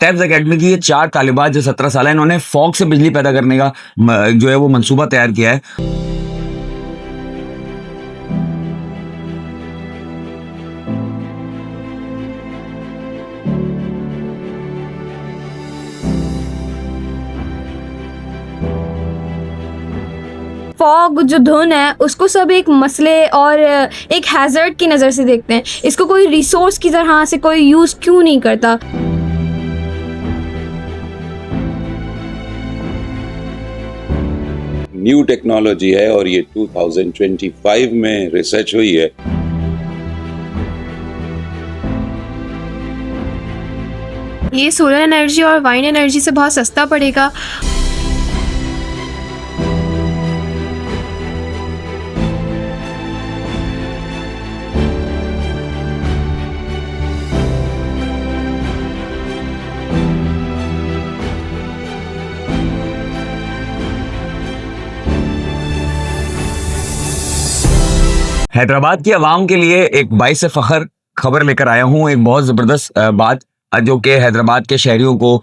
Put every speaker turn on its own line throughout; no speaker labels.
Tabs academy की ये 4 तालिबात जो 17 साल है, इन्होंने फॉग से बिजली पैदा करने का जो है वो मंसूबा तैयार किया है।
फॉग जो धुन है उसको सब एक मसले और एक हैजर्ड की नज़र से देखते हैं। इसको कोई रिसोर्स की तरह से कोई यूज़ क्यों नहीं करता।
न्यू टेक्नोलॉजी है और ये 2025 में रिसर्च हुई है।
ये सोलर एनर्जी और वाइंड एनर्जी से बहुत सस्ता पड़ेगा।
हैदराबाद की आवाम के लिए एक बाइस फख्र खबर लेकर आया हूँ। एक बहुत ज़बरदस्त बात जो कि हैदराबाद के शहरियों को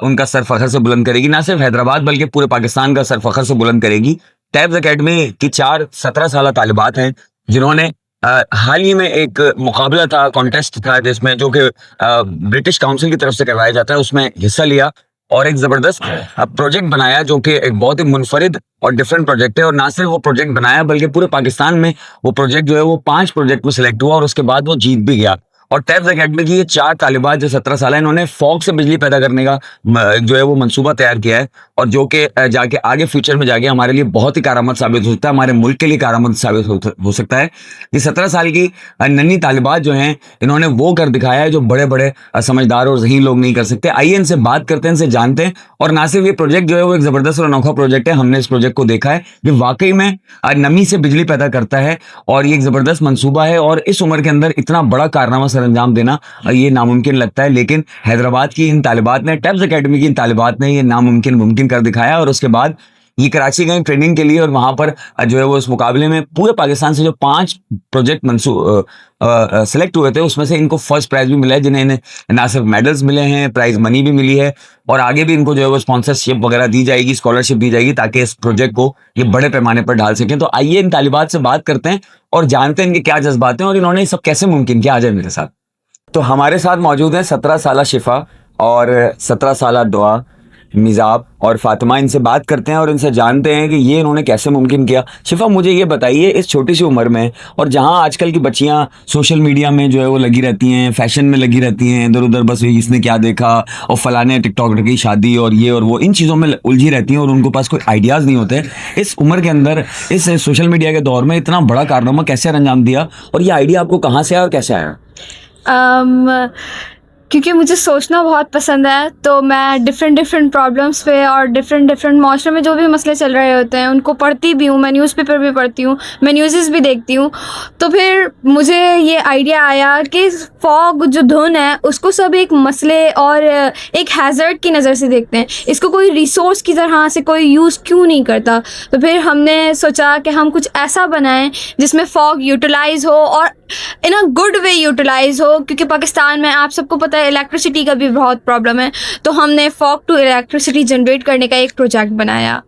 उनका सर फख्र से बुलंद करेगी। ना सिर्फ हैदराबाद बल्कि पूरे पाकिस्तान का सर फख्र से बुलंद करेगी। टैब्स एकेडमी की 4 17 साल तालिबात हैं जिन्होंने हाल ही में एक मुकाबला था, कॉन्टेस्ट था, जिसमें जो कि ब्रिटिश काउंसिल की तरफ से करवाया जाता है, उसमें हिस्सा लिया और एक ज़बरदस्त प्रोजेक्ट बनाया जो कि एक बहुत ही मुनफरिद और डिफरेंट प्रोजेक्ट है। और ना सिर्फ वो प्रोजेक्ट बनाया बल्कि पूरे पाकिस्तान में वो प्रोजेक्ट जो है वो 5 प्रोजेक्ट में सिलेक्ट हुआ और उसके बाद वो जीत भी गया। और टैब्स एकेडमी की ये 4 तालिबात जो 17 साल है, इन्होंने फॉग से बिजली पैदा करने का जो है वो मंसूबा तैयार किया है और जो कि जाके आगे फ्यूचर में जाके हमारे लिए बहुत ही कारआमद साबित हो सकता है, हमारे मुल्क के लिए कारआमद साबित हो सकता है। ये 17 साल की नन्ही तालिबात जो हैं, इन्होंने वो कर दिखाया है जो बड़े बड़े समझदार और ज़हीन लोग नहीं कर सकते। आइए इनसे बात करते हैं, इनसे जानते हैं। और ना सिर्फ ये प्रोजेक्ट जो है वो एक ज़बरदस्त और अनोखा प्रोजेक्ट है, हमने इस प्रोजेक्ट को देखा है, ये वाकई में नमी से बिजली पैदा करता है और ये एक ज़बरदस्त मंसूबा है। और इस उम्र के अंदर इतना बड़ा कारनामा सर अंजाम देना ये नामुमकिन लगता है, लेकिन हैदराबाद की इन तालिबात ने, टैब्स एकेडमी की इन तालिबात ने ये नामुमकिन मुमकिन कर दिखाया। और उसके बाद ये कराची गए ट्रेनिंग के लिए और वहां पर जो है वो इस मुकाबले में पूरे पाकिस्तान से जो 5 प्रोजेक्ट सेलेक्ट हुए थे, उसमें से इनको फर्स्ट प्राइज भी मिला है, जिन्हें ना सिर्फ मेडल्स मिले हैं, प्राइज मनी भी मिली है और आगे भी इनको जो है वो स्पॉन्सरशिप वगैरह दी जाएगी, स्कॉलरशिप दी जाएगी ताकि इस प्रोजेक्ट को ये बड़े पैमाने पर ढाल सकें। तो आइए इन तालिबात से बात करते हैं और जानते हैं इनके क्या जज्बात हैं और इन्होंने सब कैसे मुमकिन किया। आ जाए मेरे साथ। तो हमारे साथ मौजूद हैं 17 साल शिफा और 17 साल दुआ, मिजाब और फातिमा। इनसे बात करते हैं और इनसे जानते हैं कि ये इन्होंने कैसे मुमकिन किया। शिफा, मुझे ये बताइए, इस छोटी सी उम्र में और जहाँ आजकल की बच्चियाँ सोशल मीडिया में जो है वो लगी रहती हैं, फैशन में लगी रहती हैं, इधर उधर बस इसने क्या देखा और फलाने टिकटॉकर की शादी और ये और वो, इन चीज़ों में उलझी रहती हैं और उनके पास कोई आइडियाज़ नहीं होते। इस उम्र के अंदर, इस सोशल मीडिया के दौर में इतना बड़ा कारनामा कैसे अंजाम दिया और ये आइडिया आपको कहाँ से आया और कैसे आया?
क्योंकि मुझे सोचना बहुत पसंद है, तो मैं डिफरेंट प्रॉब्लम्स पे और डिफरेंट माशरे में जो भी मसले चल रहे होते हैं उनको पढ़ती भी हूँ। मैं न्यूज़पेपर भी पढ़ती हूँ, मैं न्यूज़ भी देखती हूँ। तो फिर मुझे ये आइडिया आया कि फॉग जो धुन है उसको सब एक मसले और एक हैजर्ड की नज़र से देखते हैं। इसको कोई रिसोर्स की तरह से कोई यूज़ क्यों नहीं करता। तो फिर हमने सोचा कि हम कुछ ऐसा बनाएं जिसमें फॉग यूटिलाइज़ हो और इन अ गुड वे यूटिलाइज़ हो, क्योंकि पाकिस्तान में आप सबको पता है इलेक्ट्रिसिटी का भी बहुत प्रॉब्लम है। तो हमने फॉग टू इलेक्ट्रिसिटी जनरेट करने का एक प्रोजेक्ट बनाया।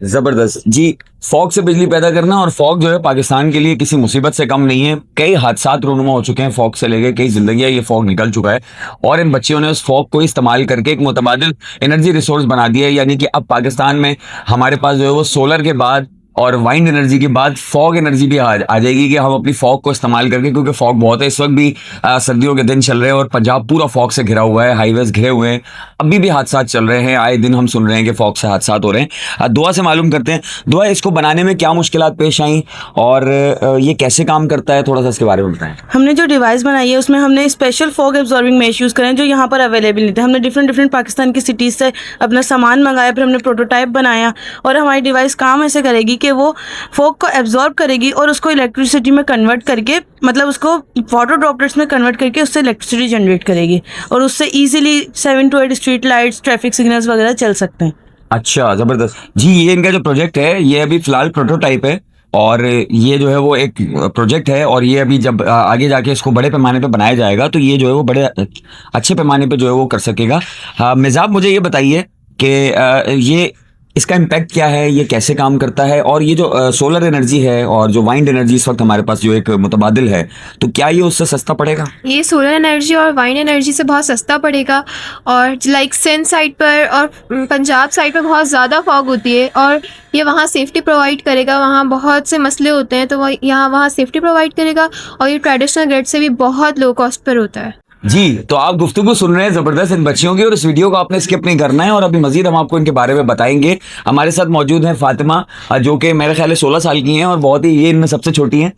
ज़बरदस्त जी। फॉग से बिजली पैदा करना, और फॉग जो है पाकिस्तान के लिए किसी मुसीबत से कम नहीं है। कई हादसात रूनुमा हो चुके हैं फॉग से लेके, कई जिंदगियां ये फॉग निकल चुका है और इन बच्चियों ने उस फॉग को इस्तेमाल करके एक मुतबादिल एनर्जी रिसोर्स बना दिया है। यानी कि अब पाकिस्तान में हमारे पास जो है वो सोलर के बाद और वाइंड एनर्जी के बाद फॉग एनर्जी भी आ जाएगी कि हम अपनी फॉग को इस्तेमाल करके, क्योंकि फॉग बहुत है, इस वक्त भी सर्दियों के दिन चल रहे हैं और पंजाब पूरा फॉग से घिरा हुआ है, हाईवेज घिरे हुए हैं, अभी भी हादसा चल रहे हैं, आए दिन हम सुन रहे हैं कि फॉग से हादसा हो रहे हैं। दुआ से मालूम करते हैं, दुआ इसको बनाने में क्या मुश्किलात पेश आई और ये कैसे काम करता है, थोड़ा सा इसके बारे में बताएं।
हमने जो डिवाइस बनाई है उसमें हमने special fog absorbing mesh use करें जो यहाँ पर अवेलेबल नहीं थे। हमने डिफरेंट पाकिस्तान की सिटीज़ से अपना सामान मंगाया, फिर हमने प्रोटोटाइप बनाया और हमारी डिवाइस काम ऐसे करेगी कि वो फॉग को एब्जॉर्ब करेगी और उसको इलेक्ट्रिसिटी में कन्वर्ट करके, मतलब उसको वाटर ड्रॉपलेट्स में कन्वर्ट करके उससे इलेक्ट्रिसिटी जनरेट करेगी और उससे easily 7 to 8 street lights, traffic signals वगैरह चल सकते हैं।
अच्छा, ज़बरदस्त जी। ये इनका जो प्रोजेक्ट है ये अभी फ़िलहाल प्रोटोटाइप है, और ये जो है वो एक प्रोजेक्ट है, और ये अभी जब आगे जाके इसको बड़े पैमाने पे बनाया जाएगा तो ये जो है वो बड़े अच्छे पैमाने पे जो है वो कर सकेगा। मिजाब, मुझे ये बताइए कि ये इसका इम्पैक्ट क्या है, ये कैसे काम करता है, और ये जो सोलर एनर्जी है और जो वाइंड एनर्जी इस वक्त हमारे पास जो एक मुतबादिल है, तो क्या ये उससे सस्ता पड़ेगा?
ये सोलर एनर्जी और वाइंड एनर्जी से बहुत सस्ता पड़ेगा। और लाइक सिंध साइड पर और पंजाब साइड पर बहुत ज़्यादा फॉग होती है, और ये वहाँ सेफ्टी प्रोवाइड करेगा। वहाँ बहुत से मसले होते हैं, तो वो वहाँ सेफ्टी प्रोवाइड करेगा, और ये ट्रेडिशनल ग्रिड से भी बहुत लो कॉस्ट पर होता है।
जी, तो आप गुफ्तगू सुन रहे हैं जबरदस्त इन बच्चियों की, और इस वीडियो को आपने स्किप नहीं करना है, और अभी मजीद हम आपको इनके बारे में बताएंगे। हमारे साथ मौजूद हैं फातिमा, जो कि मेरे ख्याल 16 साल की हैं और बहुत ही ये इनमें सबसे छोटी हैं।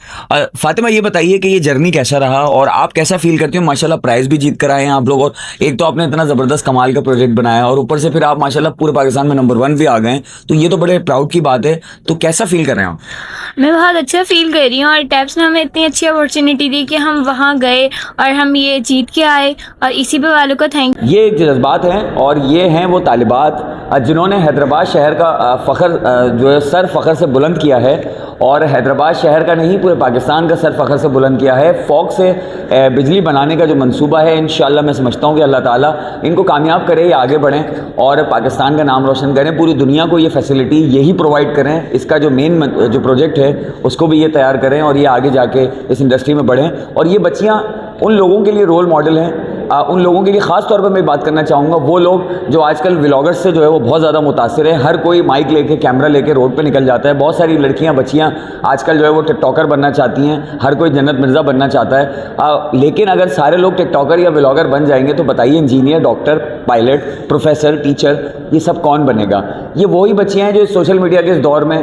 फातिमा, ये बताइए कि ये जर्नी कैसा रहा और आप कैसा फील करती हो? माशाल्लाह प्राइज भी जीत कर आए हैं आप लोग, और एक तो आपने इतना ज़बरदस्त कमाल का प्रोजेक्ट बनाया, और ऊपर से फिर आप माशाल्लाह पूरे पाकिस्तान में नंबर 1 भी आ गए हैं, तो ये तो बड़े प्राउड की बात है। तो कैसा फील कर रहे हैं आप?
मैं बहुत अच्छा फील कर रही हूँ, और टैब्स ने हमें इतनी अच्छी अपॉर्चुनिटी दी कि हम वहाँ गए और हम ये जीत के आए, और इसी पे वालों को थैंक।
ये एक जज्बात हैं, और ये हैं वो तालिबात जिन्होंने हैदराबाद शहर का फ़ख्र जो है सर फ़ख्र से बुलंद किया है, और हैदराबाद शहर का नहीं पूरे पाकिस्तान का सर फ़ख्र से बुलंद किया है। फॉग से बिजली बनाने का जो मंसूबा है, इंशाअल्लाह मैं समझता हूँ कि अल्लाह ताला इनको कामयाब करे, ये आगे बढ़ें और पाकिस्तान का नाम रोशन करें, पूरी दुनिया को ये फैसिलिटी यही प्रोवाइड करें। इसका जो मेन जो प्रोजेक्ट है उसको भी ये तैयार करें, और ये आगे जाके इस इंडस्ट्री में बढ़ें। और ये बच्चियाँ उन लोगों के लिए रोल मॉडल हैं, उन लोगों के लिए ख़ास तौर पर मैं बात करना चाहूँगा, वो लोग जो आजकल व्लॉगर्स से जो है वो बहुत ज़्यादा मुतासिर है। हर कोई माइक लेके, कैमरा लेके रोड पे निकल जाता है। बहुत सारी लड़कियाँ, बच्चियाँ आजकल जो है वो टिकटॉकर बनना चाहती हैं, हर कोई जन्नत मिर्ज़ा बनना चाहता है। लेकिन अगर सारे लोग टिकटॉकर या व्लॉगर बन जाएंगे तो बताइए engineer, doctor, pilot, professor, teacher, ये सब कौन बनेगा? ये वही बच्चियाँ हैं जो सोशल मीडिया के इस दौर में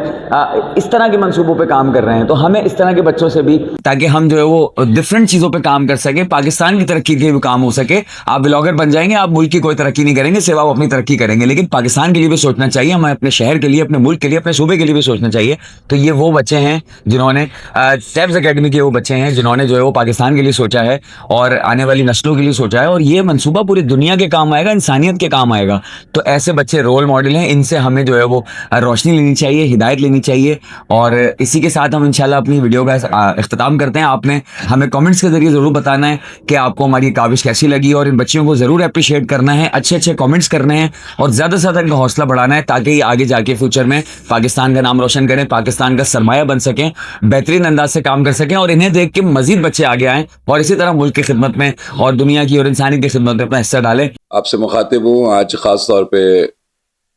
इस तरह के मंसूबों पे काम कर रहे हैं। तो हमें इस तरह के बच्चों से भी, ताकि हम जो है वो डिफरेंट चीज़ों पे काम कर सकें, पाकिस्तान की तरक्की के लिए भी काम हो सके। आप व्लॉगर बन जाएंगे, आप मुल्क की कोई तरक्की नहीं करेंगे, सिवा आप अपनी तरक्की करेंगे, लेकिन पाकिस्तान के लिए भी सोचना चाहिए, हमें अपने शहर के लिए, अपने मुल्क के लिए, अपने सूबे के लिए भी सोचना चाहिए। तो ये वो बच्चे हैं जिन्होंने टैब्स एकेडमी के वो बच्चे हैं जिन्होंने जो है वो पाकिस्तान के लिए सोचा है और आने वाली नस्लों के लिए सोचा है, और ये मंसूबा पूरी दुनिया के काम आएगा, इंसानियत के काम आएगा। तो ऐसे बच्चे रोल मॉडल हैं, इनसे हमें जो है वो रोशनी लेनी चाहिए, हिदायत लेनी चाहिए। और इसी के साथ हम इंशाल्लाह अपनी वीडियो का इख्तिताम करते हैं। आपने हमें कमेंट्स के जरिए ज़रूर बताना है कि आपको हमारी काविश कैसी लगी, और इन बच्चियों को ज़रूर अप्रिशिएट करना है, अच्छे अच्छे कमेंट्स करने हैं, और ज़्यादा से ज़्यादा इनका हौसला बढ़ाना है, ताकि ये आगे जाके फ्यूचर में पाकिस्तान का नाम रोशन करें, पाकिस्तान का सरमाया बन सकें, बेहतरीन अंदाज से काम कर सकें, और इन्हें देख के मज़ीद बच्चे आगे आएँ और इसी तरह मुल्क की खिदमत में और दुनिया की और इंसानी की खिदमत में अपना हिस्सा डालें।
आपसे मुखातिब हूँ आज ख़ास तौर पे।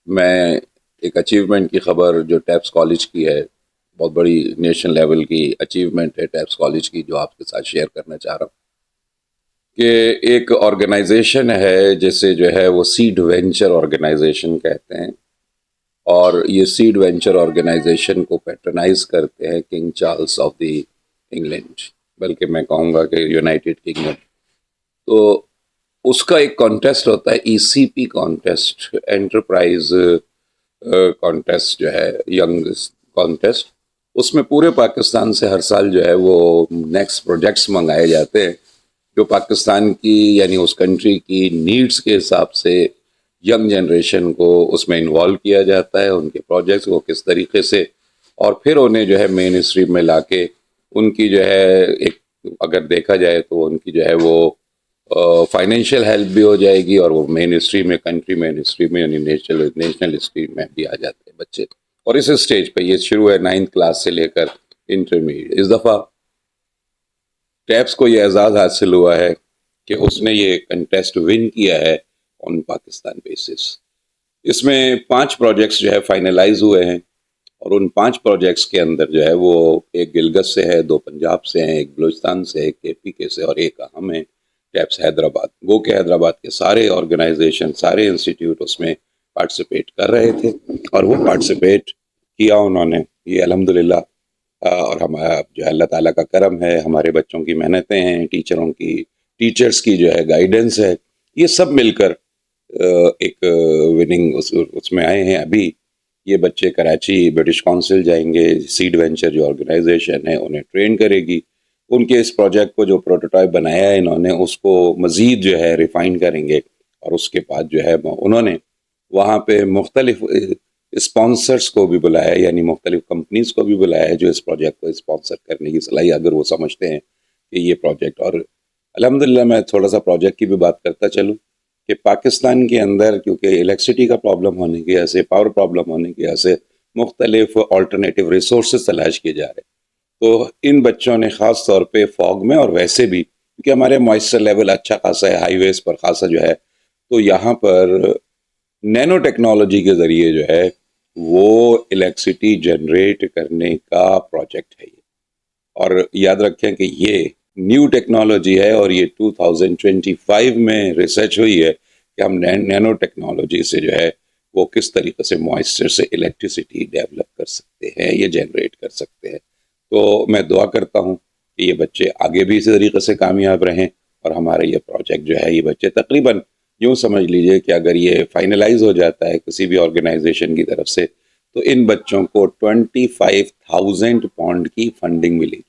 मैं एक अचीवमेंट की ख़बर जो टैब्स कॉलेज की है, बहुत बड़ी नेशनल लेवल की अचीवमेंट है टैब्स कॉलेज की, जो आपके साथ शेयर करना चाह रहा हूँ कि एक ऑर्गेनाइजेशन है जिसे जो है वो सीड वेंचर ऑर्गेनाइजेशन कहते हैं, और ये सीड वेंचर ऑर्गेनाइजेशन को पैट्रनाइज करते हैं king Charles of the England, बल्कि मैं कहूँगा कि यूनाइटेड किंगडम। तो उसका एक कॉन्टेस्ट होता है, ECP कॉन्टेस्ट, एंटरप्राइज कॉन्टेस्ट जो है, यंग कॉन्टेस्ट। उसमें पूरे पाकिस्तान से हर साल जो है वो नेक्स्ट प्रोजेक्ट्स मंगाए जाते हैं, जो पाकिस्तान की यानी उस कंट्री की नीड्स के हिसाब से यंग जनरेशन को उसमें इन्वॉल्व किया जाता है, उनके प्रोजेक्ट्स को किस तरीके से, और फिर उन्हें जो है मेन स्ट्रीम में लाके उनकी जो है एक, अगर देखा जाए तो उनकी जो है वो फाइनेंशियल हेल्प भी हो जाएगी, और वो मेन स्ट्रीम में, कंट्री मेन स्ट्रीम में यानी नेशनल स्ट्रीम में भी आ जाते हैं बच्चे। और इस स्टेज पे ये शुरू है 9th क्लास से लेकर इंटरमीडिएट। इस दफ़ा टैब्स को ये एजाज़ हासिल हुआ है कि उसने ये कंटेस्ट विन किया है ऑन पाकिस्तान बेसिस। इसमें 5 प्रोजेक्ट्स जो है फाइनलाइज हुए हैं, और उन 5 प्रोजेक्ट्स के अंदर जो है वो एक गिलगित से है, 2 पंजाब से हैं, एक बलूचिस्तान से, एक KPK से, और एक अहम है टैब्स हैदराबाद। गो के हैदराबाद के सारे ऑर्गेनाइजेशन, सारे इंस्टीट्यूट उसमें पार्टिसिपेट कर रहे थे, और वो पार्टिसिपेट किया उन्होंने, ये अल्हम्दुलिल्लाह। और हमारा जो है अल्लाह ताला का करम है, हमारे बच्चों की मेहनतें हैं, टीचर्स की जो है गाइडेंस है, ये सब मिलकर एक विनिंग उसमें आए हैं। अभी ये बच्चे कराची ब्रिटिश काउंसिल जाएंगे, सीड वेंचर जो ऑर्गेनाइजेशन है उन्हें ट्रेन करेगी, उनके इस प्रोजेक्ट को जो प्रोटोटाइप बनाया है इन्होंने उसको मज़ीद जो है रिफ़ाइन करेंगे, और उसके बाद जो है उन्होंने वहाँ पे मुख्तलिफ स्पॉन्सर्स को भी बुलाया है, यानी मुख्तलिफ कंपनीज को भी बुलाया है जो इस प्रोजेक्ट को स्पॉन्सर करने की सलाहियत, अगर वो समझते हैं कि ये प्रोजेक्ट। और अल्हम्दुलिल्लाह मैं थोड़ा सा प्रोजेक्ट की भी बात करता चलूँ कि पाकिस्तान के अंदर क्योंकि इलेक्ट्रिसिटी का प्रॉब्लम होने की वजह से, पावर प्रॉब्लम होने की वजह से मुख्तलिफ अल्टरनेटिव रिसोर्स तलाश किए जा रहे हैं। तो इन बच्चों ने ख़ास तौर पे फॉग में और वैसे भी क्योंकि हमारे मॉइस्चर लेवल अच्छा खासा है, हाईवेज़ पर खासा जो है, तो यहाँ पर नैनो टेक्नोलॉजी के ज़रिए जो है वो इलेक्ट्रिसिटी जनरेट करने का प्रोजेक्ट है ये। और याद रखें कि ये न्यू टेक्नोलॉजी है और ये 2025 में रिसर्च हुई है कि हम नैनो टेक्नोलॉजी से जो है वो किस तरीके से मॉइस्चर से इलेक्ट्रिसिटी डेवलप कर सकते हैं, ये जनरेट कर सकते हैं। तो मैं दुआ करता हूँ कि ये बच्चे आगे भी इसी तरीके से कामयाब रहें और हमारा ये प्रोजेक्ट जो है, ये बच्चे तकरीबन यूँ समझ लीजिए कि अगर ये फाइनलाइज हो जाता है किसी भी ऑर्गेनाइजेशन की तरफ से, तो इन बच्चों को 25,000 पाउंड की फंडिंग मिलेगी।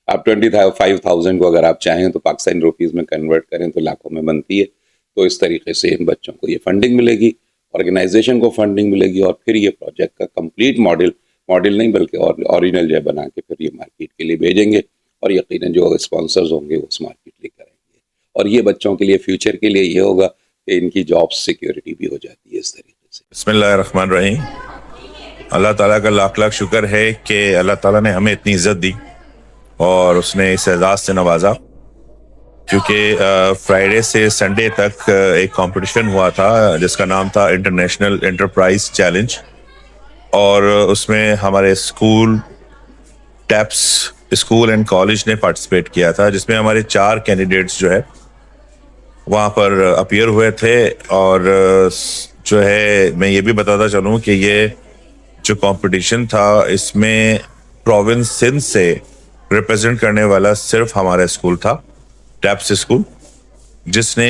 आप 25,000 को अगर आप चाहें तो पाकिस्तानी रुपीज़ में कन्वर्ट करें तो लाखों में बनती है। तो इस तरीके से इन बच्चों को ये फंडिंग मिलेगी, ऑर्गेनाइजेशन को फंडिंग मिलेगी और फिर ये प्रोजेक्ट का कंप्लीट मॉडल नहीं बल्कि ओरिजिनल जो है बना के फिर ये मार्केट के लिए भेजेंगे और यकीनन जो स्पॉन्सर्स होंगे वो उस मार्केट लेकर आएंगे। और ये बच्चों के लिए फ्यूचर के लिए ये होगा कि इनकी जॉब सिक्योरिटी भी हो जाती है इस तरीके से।
बिस्मिल्लाहिर्रहमानिर्रहीम। अल्लाह ताला का लाख लाख शुक्र है कि अल्लाह ताला ने हमें इतनी इज़्ज़त दी और उसने इस एजाज़ से नवाजा, क्योंकि फ्राइडे से संडे तक एक कंपटीशन हुआ था जिसका नाम था इंटरनेशनल एंटरप्राइज चैलेंज, और उसमें हमारे school, taps school and college ने पार्टिसिपेट किया था, जिसमें हमारे 4 कैंडिडेट्स जो है वहाँ पर अपीयर हुए थे। और जो है मैं ये भी बताता चलूँ कि ये जो कंपटीशन था इसमें प्रोविंस सिंध से रिप्रेजेंट करने वाला सिर्फ हमारा स्कूल था, टैप्स स्कूल, जिसने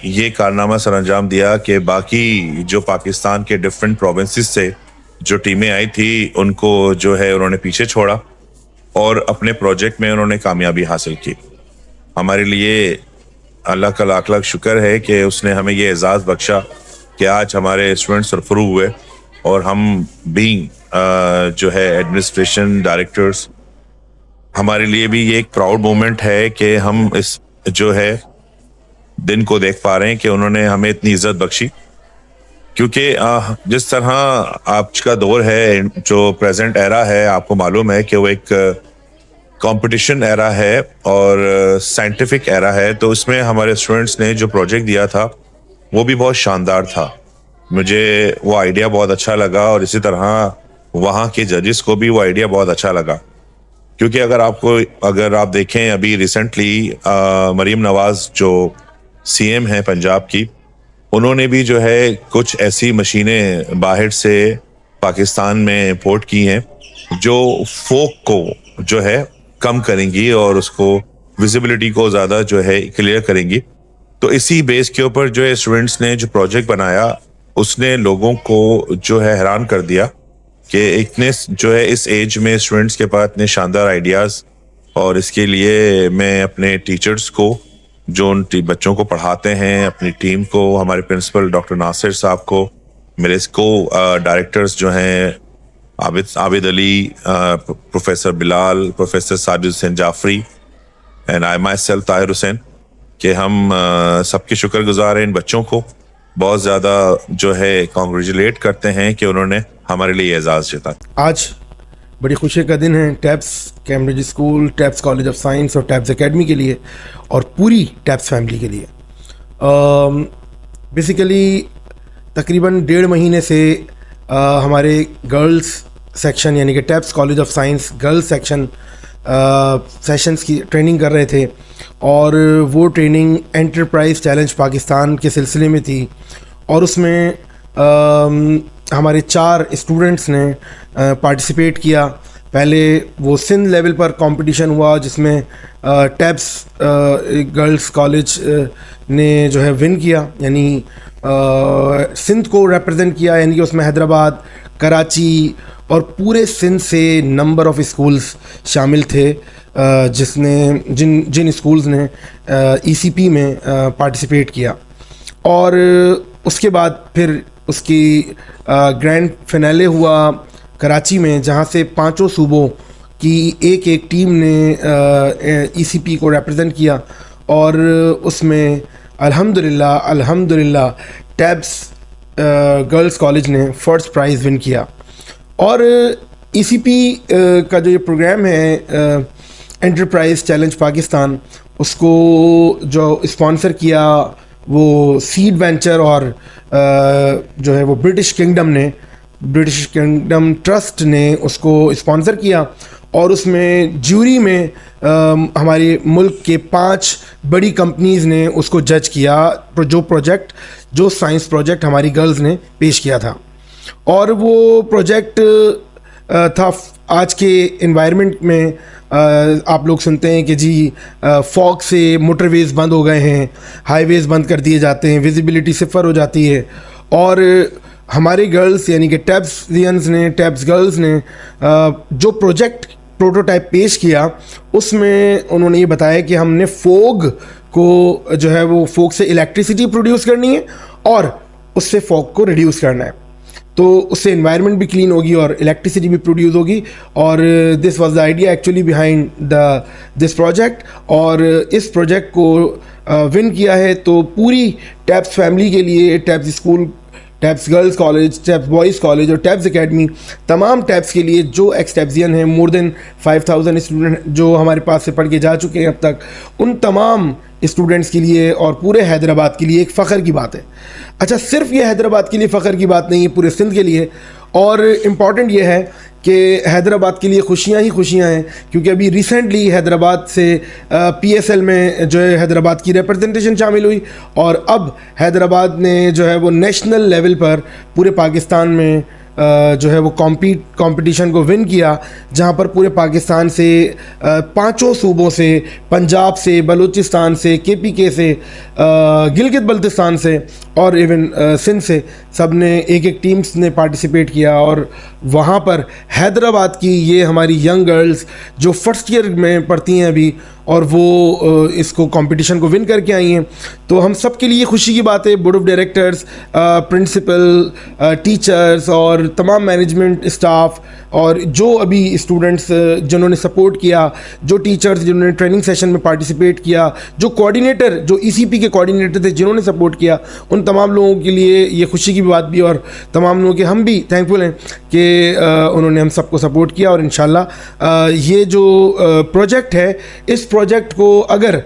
ये कारनामा सरअंजाम दिया कि बाकी जो पाकिस्तान के डिफरेंट प्रोविंसेस से जो टीमें आई थी उनको जो है उन्होंने पीछे छोड़ा और अपने प्रोजेक्ट में उन्होंने कामयाबी हासिल की। हमारे लिए अल्लाह का लाख लाख शुक्र है कि उसने हमें ये एजाज़ बख्शा कि आज हमारे स्टूडेंट्स सरफरू हुए और हम बीइंग जो है एडमिनिस्ट्रेशन डायरेक्टर्स, हमारे लिए भी ये एक प्राउड मोमेंट है कि हम इस जो है दिन को देख पा रहे हैं कि उन्होंने हमें इतनी इज्जत बख्शी। क्योंकि जिस तरह आज का दौर है, जो प्रेजेंट एरा है, आपको मालूम है कि वो एक कंपटीशन एरा है और साइंटिफिक एरा है, तो इसमें हमारे स्टूडेंट्स ने जो प्रोजेक्ट दिया था वो भी बहुत शानदार था। मुझे वो आइडिया बहुत अच्छा लगा और इसी तरह वहाँ के जजेस को भी वो आइडिया बहुत अच्छा लगा। क्योंकि अगर आप देखें अभी रिसेंटली मरीम नवाज जो सीएम हैं पंजाब की, उन्होंने भी जो है कुछ ऐसी मशीनें बाहर से पाकिस्तान में इंपोर्ट की हैं जो फोक को जो है कम करेंगी और उसको विजिबिलिटी को ज़्यादा जो है क्लियर करेंगी। तो इसी बेस के ऊपर जो है स्टूडेंट्स ने जो प्रोजेक्ट बनाया उसने लोगों को जो है हैरान कर दिया कि इतने जो है इस एज में स्टूडेंट्स के पास इतने शानदार आइडियाज़। और इसके लिए मैं अपने टीचर्स को जो उन बच्चों को पढ़ाते हैं, अपनी टीम को, हमारे प्रिंसिपल डॉक्टर नासिर साहब को, मेरे को डायरेक्टर्स जो हैं Abid Ali, professor Bilal, professor Sajid Hussain Jafri and I myself Tahir Hussain, कि हम सबके शुक्रगुजार हैं। इन बच्चों को बहुत ज़्यादा जो है कॉन्ग्रेचुलेट करते हैं कि उन्होंने हमारे लिए एजाज़ जीता।
आज बड़ी खुशी का दिन है taps Cambridge school, taps college of science और टैप्स एकेडमी के लिए और पूरी टैप्स फैमिली के लिए। बेसिकली तकरीबन 1.5 महीने से हमारे गर्ल्स सेक्शन यानी कि taps college of science girls section sessions की ट्रेनिंग कर रहे थे और वो ट्रेनिंग एंटरप्राइज चैलेंज पाकिस्तान के सिलसिले में थी और उसमें हमारे 4 स्टूडेंट्स ने पार्टिसिपेट किया। पहले वो सिंध लेवल पर कंपटीशन हुआ जिसमें टैप्स गर्ल्स कॉलेज ने जो है विन किया, यानी सिंध को रिप्रेजेंट किया, यानी कि उसमें हैदराबाद, कराची और पूरे सिंध से नंबर ऑफ़ स्कूल्स शामिल थे जिन स्कूल्स ने ईसीपी में पार्टिसिपेट किया। और उसके बाद फिर उसकी ग्रैंड फिनाले हुआ कराची में, जहाँ से 5 सूबों की एक एक टीम ने ईसीपी को रिप्रेजेंट किया और उसमें अल्हम्दुलिल्लाह टैब्स गर्ल्स कॉलेज ने फर्स्ट प्राइज़ विन किया। और ईसीपी का जो ये प्रोग्राम है एंटरप्राइज चैलेंज पाकिस्तान, उसको जो स्पॉन्सर किया वो सीड वेंचर और जो है वो ब्रिटिश किंगडम ट्रस्ट ने उसको स्पॉन्सर किया। और उसमें ज्यूरी में हमारे मुल्क के 5 बड़ी कंपनीज़ ने उसको जज किया, जो साइंस प्रोजेक्ट हमारी गर्ल्स ने पेश किया था। और वो प्रोजेक्ट था आज के एनवायरनमेंट में आप लोग सुनते हैं कि जी फॉग से मोटरवेज बंद हो गए हैं, हाईवेज़ बंद कर दिए जाते हैं, विजिबिलिटी सिफर हो जाती है। और हमारे गर्ल्स यानी कि टैब्स गर्ल्स ने जो प्रोटोटाइप पेश किया उसमें उन्होंने ये बताया कि हमने फॉग से इलेक्ट्रिसिटी प्रोड्यूस करनी है और उससे फॉग को रिड्यूस करना है, तो उससे एनवायरनमेंट भी क्लीन होगी और इलेक्ट्रिसिटी भी प्रोड्यूस होगी। और this was the idea actually behind this project. और इस प्रोजेक्ट को विन किया है तो पूरी टैब्स फैमिली के लिए, tabs school, tabs girls college, tabs boys college और टैब्स एकेडमी, तमाम टैब्स के लिए जो एक्स टैब्सियन हैं, मोर देन 5000 स्टूडेंट जो हमारे पास से पढ़ के जा चुके हैं अब तक, उन तमाम स्टूडेंट्स के लिए और पूरे हैदराबाद के लिए एक फ़ख्र की बात है। अच्छा, सिर्फ ये हैदराबाद के लिए फ़ख्र की बात नहीं है, पूरे सिंध के लिए। और इम्पॉर्टेंट ये है कि हैदराबाद के लिए खुशियाँ ही खुशियाँ हैं, क्योंकि अभी रिसेंटली हैदराबाद से PSL में जो है हैदराबाद की रिप्रेजेंटेशन शामिल हुई और अब हैदराबाद ने जो है वो नेशनल लेवल पर पूरे पाकिस्तान में जो है वो कंपटीशन को विन किया, जहाँ पर पूरे पाकिस्तान से 5 सूबों से, पंजाब से, बलूचिस्तान से, KPK से, गिलगित बल्तिस्तान से और इवन सिंध से सब ने एक टीम्स ने पार्टिसिपेट किया। और वहाँ पर हैदराबाद की ये हमारी यंग गर्ल्स जो फर्स्ट ईयर में पढ़ती हैं अभी, और वो इसको कंपटीशन को विन करके आई हैं, तो हम सब के लिए खुशी की बात है। Board of directors, principal, teachers और तमाम मैनेजमेंट स्टाफ और जो अभी स्टूडेंट्स जिन्होंने सपोर्ट किया, जो टीचर्स जिन्होंने ट्रेनिंग सेशन में पार्टिसिपेट किया, जो कोऑर्डिनेटर, जो ECP के कोऑर्डिनेटर थे जिन्होंने सपोर्ट किया, उन तमाम लोगों के लिए ये खुशी की बात भी और तमाम लोगों के हम भी थैंकफुल हैं कि उन्होंने हम सबको सपोर्ट किया। और इंशाल्लाह ये जो प्रोजेक्ट है, इस प्रोजेक्ट को अगर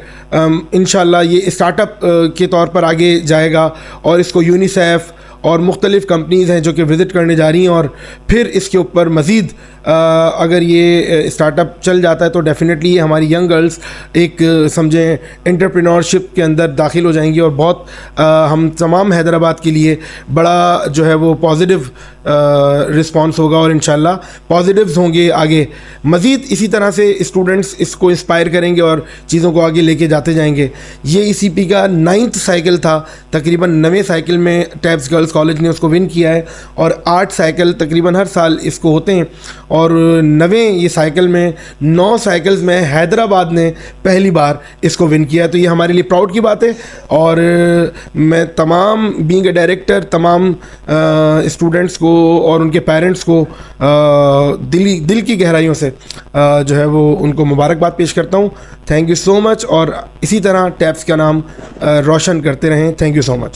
इंशाल्लाह ये स्टार्टअप के तौर पर आगे जाएगा और इसको यूनिसेफ और मुख्तलिफ़ कंपनीज़ हैं जो कि विज़िट करने जा रही हैं, और फिर इसके ऊपर मज़ीद अगर ये स्टार्टअप चल जाता है तो डेफ़िनेटली ये हमारी यंग गर्ल्स एक समझें एंटरप्रेन्योरशिप के अंदर दाखिल हो जाएंगी और बहुत हम तमाम हैदराबाद के लिए बड़ा जो है वो पॉजिटिव रिस्पांस होगा और इंशाल्लाह पॉजिटिव्स होंगे आगे। मज़ीद इसी तरह से स्टूडेंट्स इसको इंस्पायर करेंगे और चीज़ों को आगे लेके जाते जाएंगे। ये ECP का 9th साइकिल था, तकरीबन 9वें साइकिल में टैब्स गर्ल्स कॉलेज ने उसको विन किया है और 8 साइकिल तकरीबन हर साल इसको होते हैं और 9वें ये साइकिल में 9 साइकिल्स में हैदराबाद ने पहली बार इसको विन किया है, तो ये हमारे लिए प्राउड की बात है। और मैं तमाम बीइंग अ डायरेक्टर तमाम स्टूडेंट्स को और उनके पेरेंट्स को दिल की गहराइयों से जो है वो उनको मुबारकबाद पेश करता हूँ। थैंक यू सो मच और इसी तरह टैब्स का नाम रोशन करते रहें। Thank you so much.